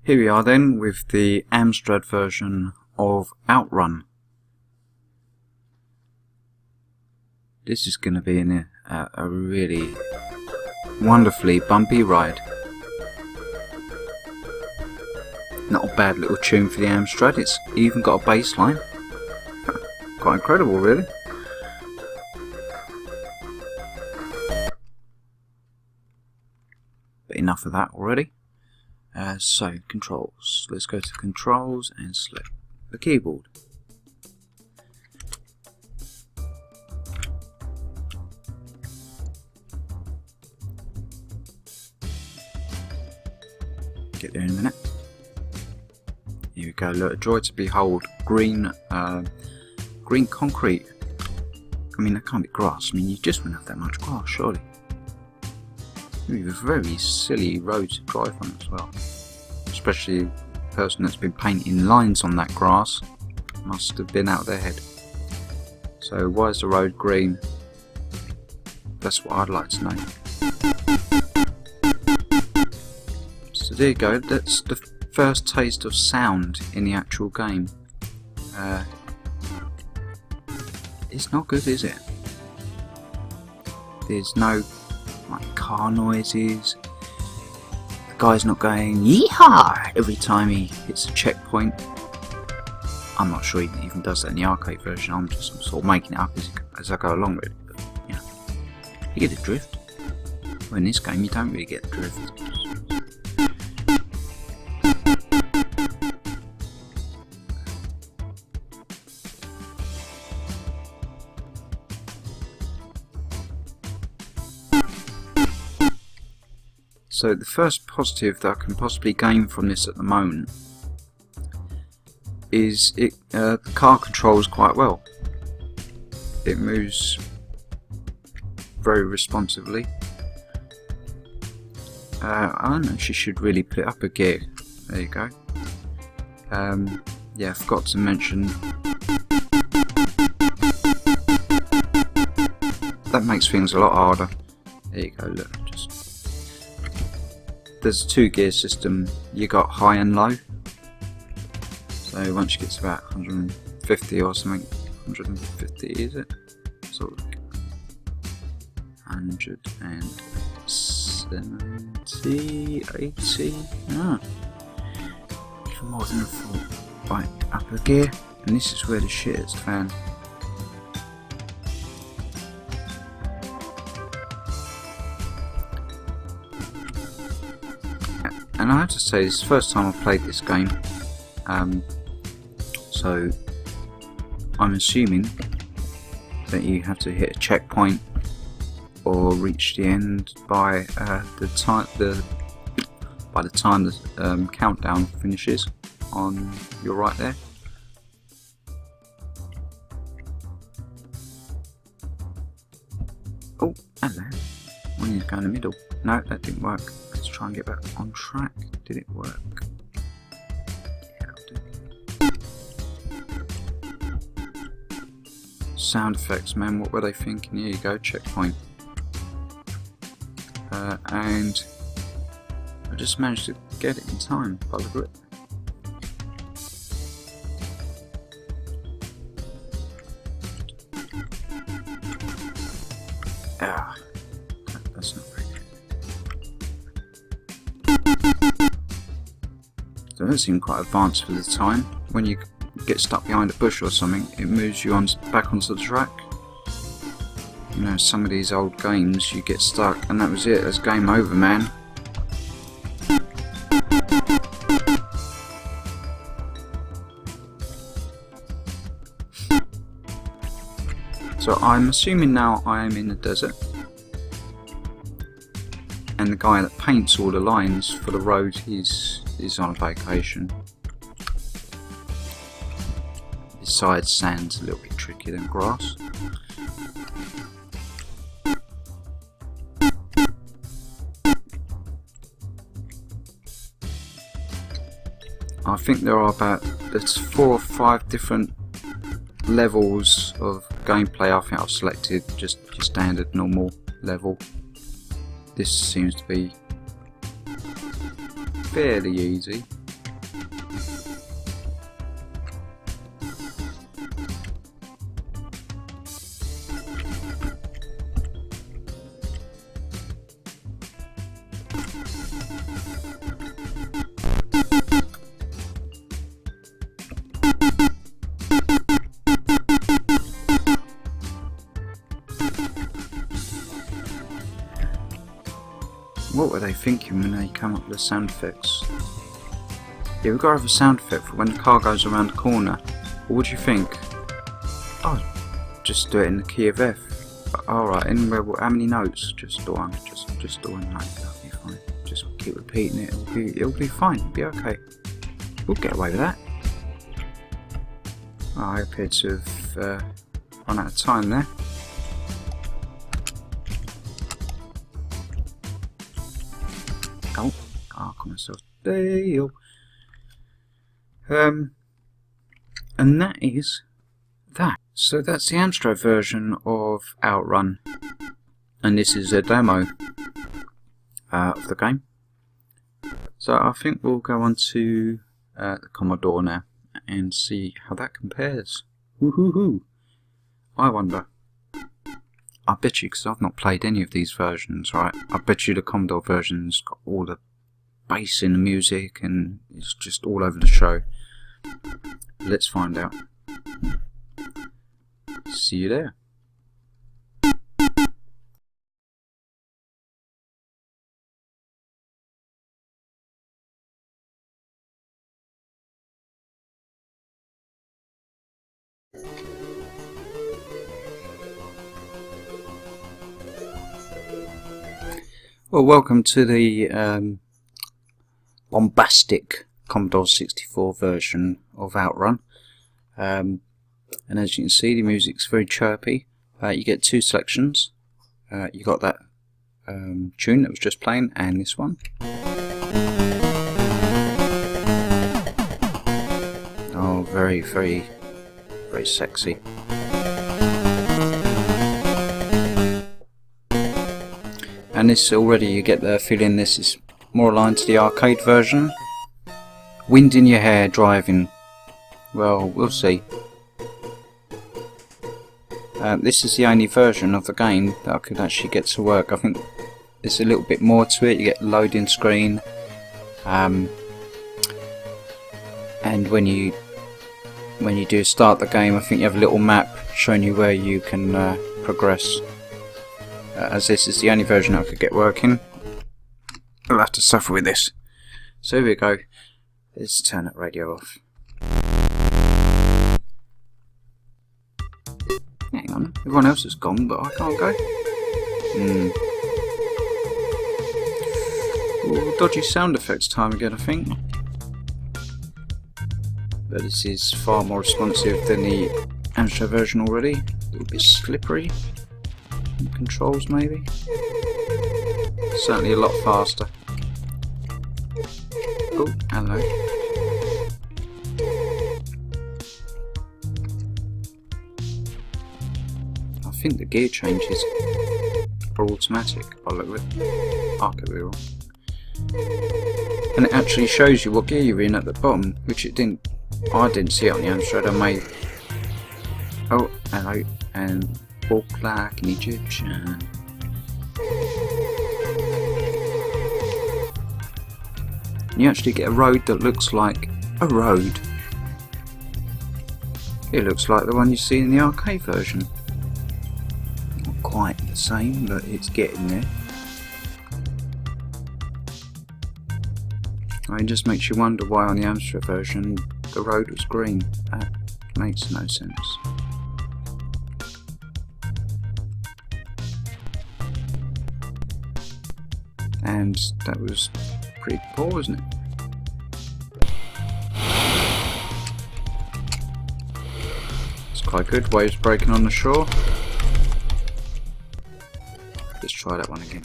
Here we are then with the Amstrad version of Outrun. This is going to be a really wonderfully bumpy ride. Not a bad little tune for the Amstrad, it's even got a bass line. Quite incredible really. But enough of that already. So, controls. Let's go to controls and select the keyboard. Get there in a minute. Here we go. Look, a joy to behold. Green concrete. I mean, that can't be grass. I mean, you just wouldn't have that much grass, surely. It would be a very silly road to drive on as well. Especially the person that's been painting lines on that grass must have been out of their head. So why is the road green? That's what I'd like to know. So there you go, that's the first taste of sound in the actual game. It's not good, is it? There's no like car noises. The guy's not going yeehaw every time he hits a checkpoint. I'm not sure he even does that in the arcade version. I'm sort of making it up as I go along with it. But, you know, you get the drift. Well, in this game you don't really get the drift. So the first positive that I can possibly gain from this at the moment is the car controls quite well. It moves very responsively. I don't know if you should really put it up a gear. There you go. Yeah, I forgot to mention that makes things a lot harder. There you go, look. There's a 2-gear system. You got high and low. So once you get to about 150 or something, 150 is it? So 170, 80. Ah, even more than I thought. Right, upper gear, and this is where the shit is found. And I have to say, this is the first time I've played this game, so I'm assuming that you have to hit a checkpoint or reach the end by the time the countdown finishes on your right there. Oh, hello. When you go in the middle. No, that didn't work. Let's try and get back on track. Did it work? Yeah, it'll do. Sound effects, man. What were they thinking? Here you go, checkpoint. And I just managed to get it in time by the look of it. Ah, that's not very good. So that seemed quite advanced for the time. When you get stuck behind a bush or something, it moves you back onto the track. You know, some of these old games, you get stuck and that was it. That's game over, man. So I'm assuming now I am in the desert, and the guy that paints all the lines for the road is on a vacation. Besides, sand's a little bit trickier than grass. I think there's 4 or 5 different levels of gameplay. I think I've selected just your standard normal level. This seems to be fairly easy. What were they thinking when they come up with the sound effects? Yeah, we've got to have a sound effect for when the car goes around the corner. What do you think? Oh, just do it in the key of F. Alright, anywhere, how many notes? Just the one, just the one note, that'll be fine. Just keep repeating it, it'll be fine, it'll be okay. We'll get away with that. Oh, I appear to have run out of time there. Oh, I call myself Dale. And that is that. So that's the Amstrad version of Outrun, and this is a demo of the game. So I think we'll go on to the Commodore now and see how that compares. Woohoo! I wonder. I bet you, because I've not played any of these versions, right? I bet you the Commodore version's got all the bass in the music and it's just all over the show. Let's find out. See you there. Well, welcome to the bombastic Commodore 64 version of Outrun. And as you can see, the music's very chirpy. You get two selections. You got that tune that was just playing, and this one. Oh, very, very, very sexy. And this already, you get the feeling this is more aligned to the arcade version. Wind in your hair driving. Well, we'll see. This is the only version of the game that I could actually get to work. I think there's a little bit more to it. You get loading screen, and when you do start the game, I think you have a little map showing you where you can progress. As this is the only version I could get working, I'll have to suffer with this. So here we go. Let's turn that radio off. Hang on, everyone else has gone, but I can't go. Ooh, dodgy sound effects time again, I think. But this is far more responsive than the Amstrad version already. A little bit slippery. Controls maybe. Certainly a lot faster. Oh, hello. I think the gear changes are automatic by the look of it. I could be wrong. And it actually shows you what gear you're in at the bottom, which it didn't. I didn't see it on the Amstrad. I made. Oh, hello, and walk like an Egyptian. You actually get a road that looks like a road. It looks like the one you see in the arcade version. Not quite the same, but it's getting there. It just makes you wonder why on the Amstrad version the road was green. That makes no sense. And that was pretty poor, wasn't it? It's quite good. Waves breaking on the shore. Let's try that one again.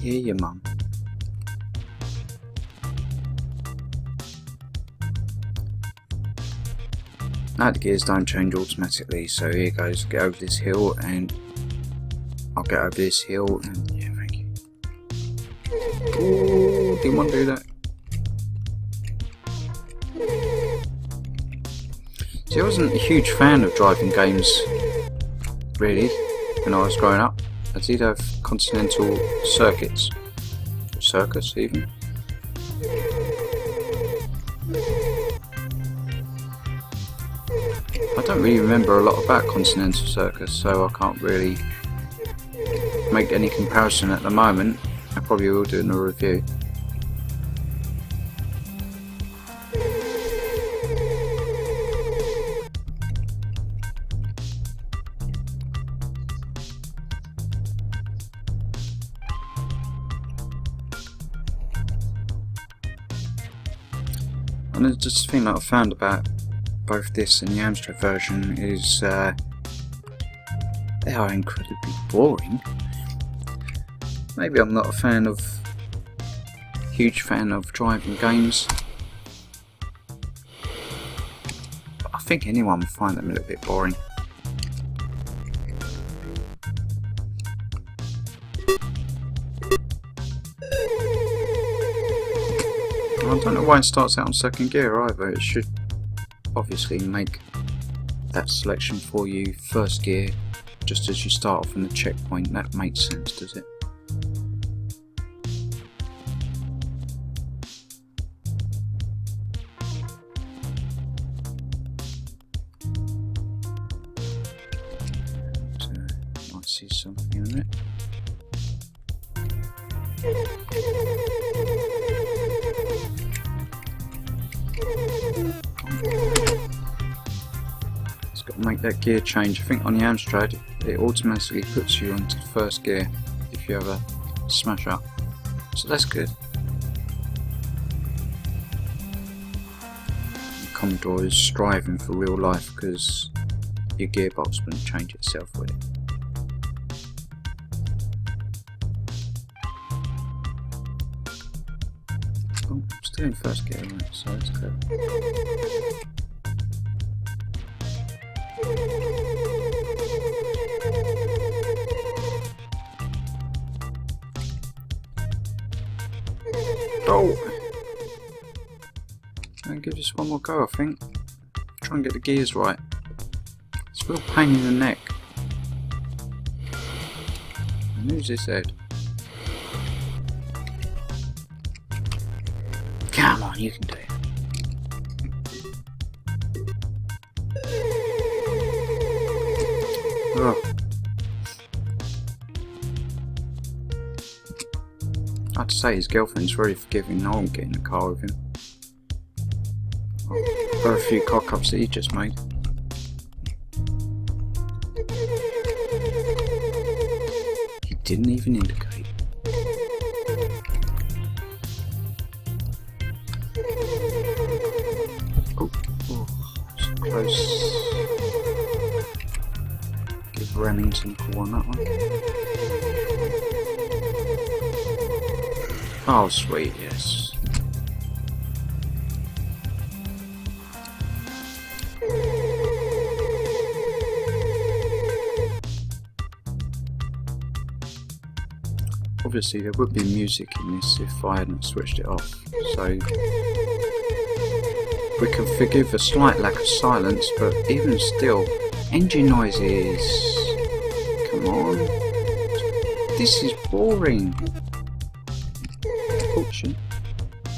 Hear your mum. Now the gears don't change automatically, so here goes, get over this hill, and I'll get over this hill, and yeah, thank you. Ooh, didn't want to do that. See, I wasn't a huge fan of driving games, really, when I was growing up. I did have Continental circuits, circus even. I don't really remember a lot about Continental Circus, so I can't really make any comparison at the moment. I probably will do in a review. And just the thing that I found about both this and the Amstrad version is they are incredibly boring. Maybe I'm not a huge fan of driving games, but I think anyone would find them a little bit boring. I don't know why it starts out on second gear either. It should obviously make that selection for you first gear just as you start off in the checkpoint. That makes sense, does it? So, I see something in it. It's got to make that gear change. I think on the Amstrad it automatically puts you onto first gear if you have a smash up, so that's good. The Commodore is striving for real life because your gearbox wouldn't change itself, would it? Oh, I'm still in first gear, right, so that's good. Oh! I'll give this one more go, I think. Try and get the gears right. It's a real pain in the neck. And who's this head? Come on, you can do it. Oh. I have to say, his girlfriend's very forgiving. I won't get in the car with him. There are a few cock-ups that he just made. He didn't even indicate. Oh, so close. Give Remington a call on that one. Oh, sweet, yes. Obviously there would be music in this if I hadn't switched it off, so we can forgive a slight lack of silence, but even still, engine noises, come on, this is boring. Oh shit,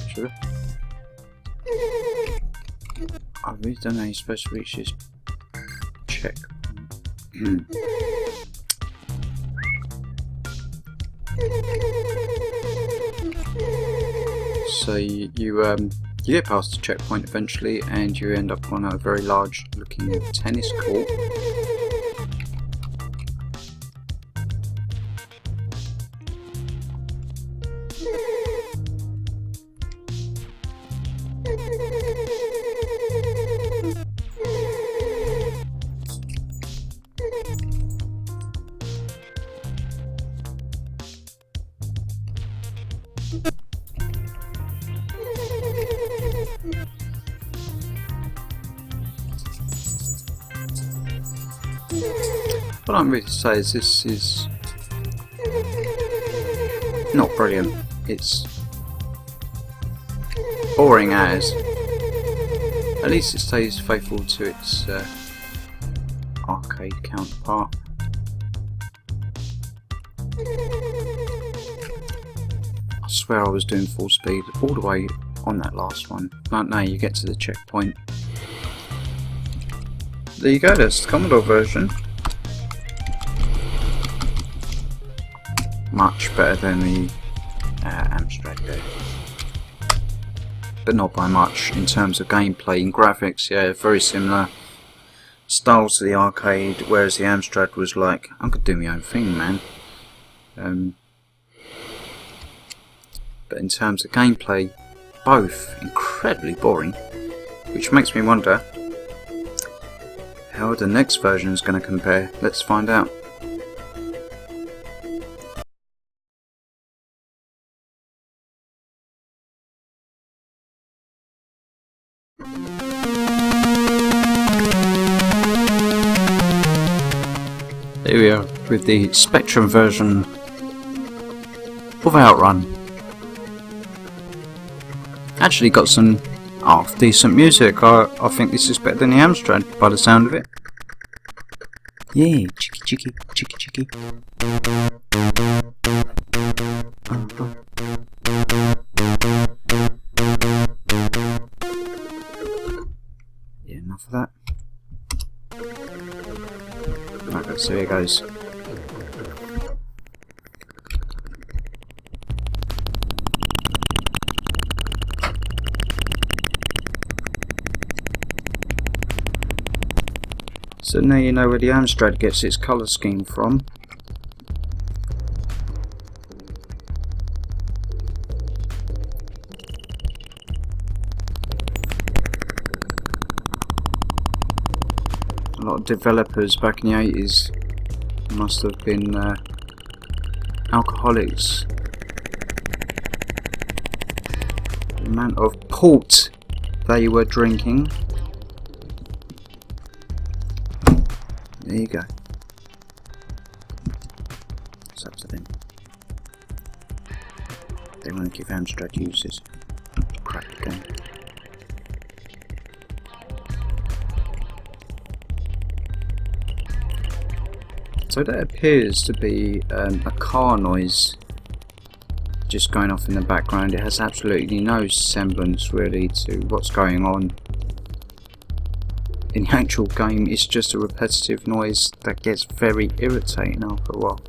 sugar. I really don't know how you're supposed to reach this check. So you get past the checkpoint eventually, and you end up on a very large looking tennis court. what I'm really to say is this is not brilliant. It's boring as. At least it stays faithful to its arcade counterpart. I swear I was doing full speed all the way on that last one. But now you get to the checkpoint. There you go, that's the Commodore version. Much better than the Amstrad there. But not by much in terms of gameplay and graphics. Yeah, very similar styles to the arcade, whereas the Amstrad was like, I'm gonna do my own thing, man. But in terms of gameplay, both incredibly boring, which makes me wonder how the next version is going to compare. Let's find out. Here we are with the Spectrum version of Outrun. Actually got some decent music. I think this is better than the Amstrad by the sound of it. Yeah, chicky chicky, chicky chicky. Yeah, enough of that. Okay, so here goes. So now you know where the Amstrad gets its colour scheme from. A lot of developers back in the 80s must have been alcoholics. The amount of port they were drinking. There you go. It's up to them. They want to give Amstrad users crap again. So that appears to be a car noise just going off in the background. It has absolutely no semblance really to what's going on in the actual game. It's just a repetitive noise that gets very irritating after a while.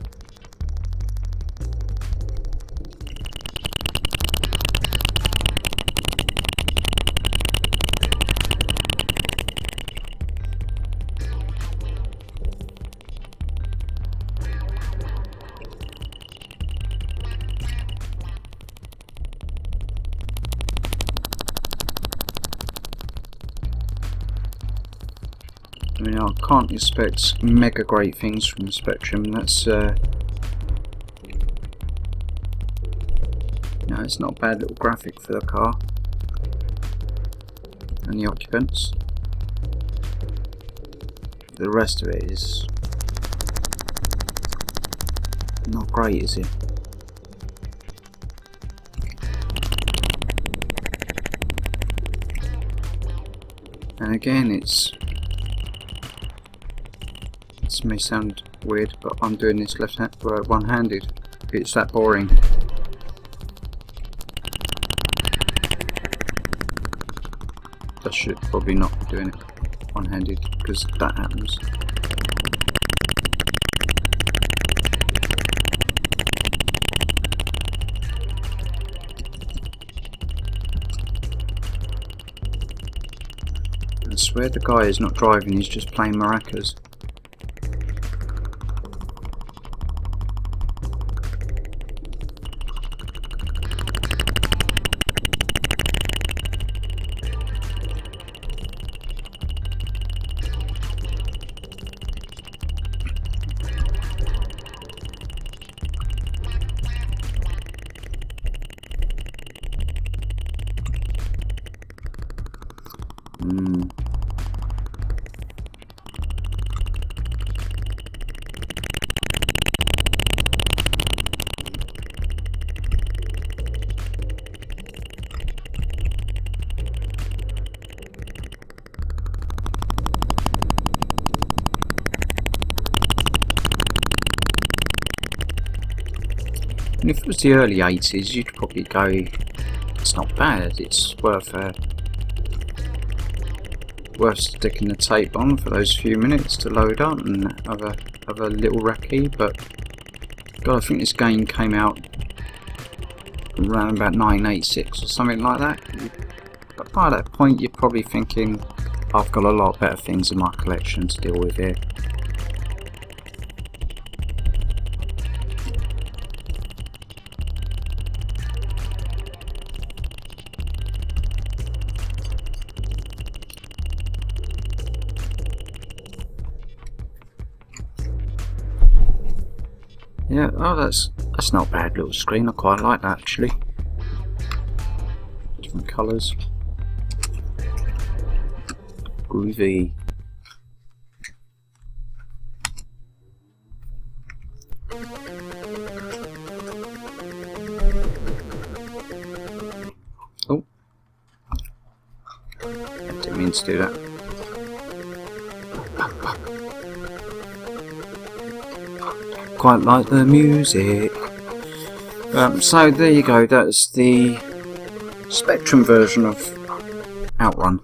I mean, I can't expect mega great things from the Spectrum. That's no, it's not a bad little graphic for the car and the occupants. The rest of it is not great, is it? And again, this may sound weird, but I'm doing this one-handed. It's that boring. I should probably not be doing it one-handed because that happens. I swear the guy is not driving, he's just playing maracas. And if it was the early 80s, you'd probably go, it's not bad, it's worth sticking the tape on for those few minutes to load up and have a little recce. But God, I think this game came out around about 1986 or something like that. But by that point you're probably thinking, I've got a lot better things in my collection to deal with here. Yeah, oh, that's not a bad little screen. I quite like that actually. Different colours. Groovy. Oh, I didn't mean to do that. Quite like the music. So there you go, that's the Spectrum version of Outrun.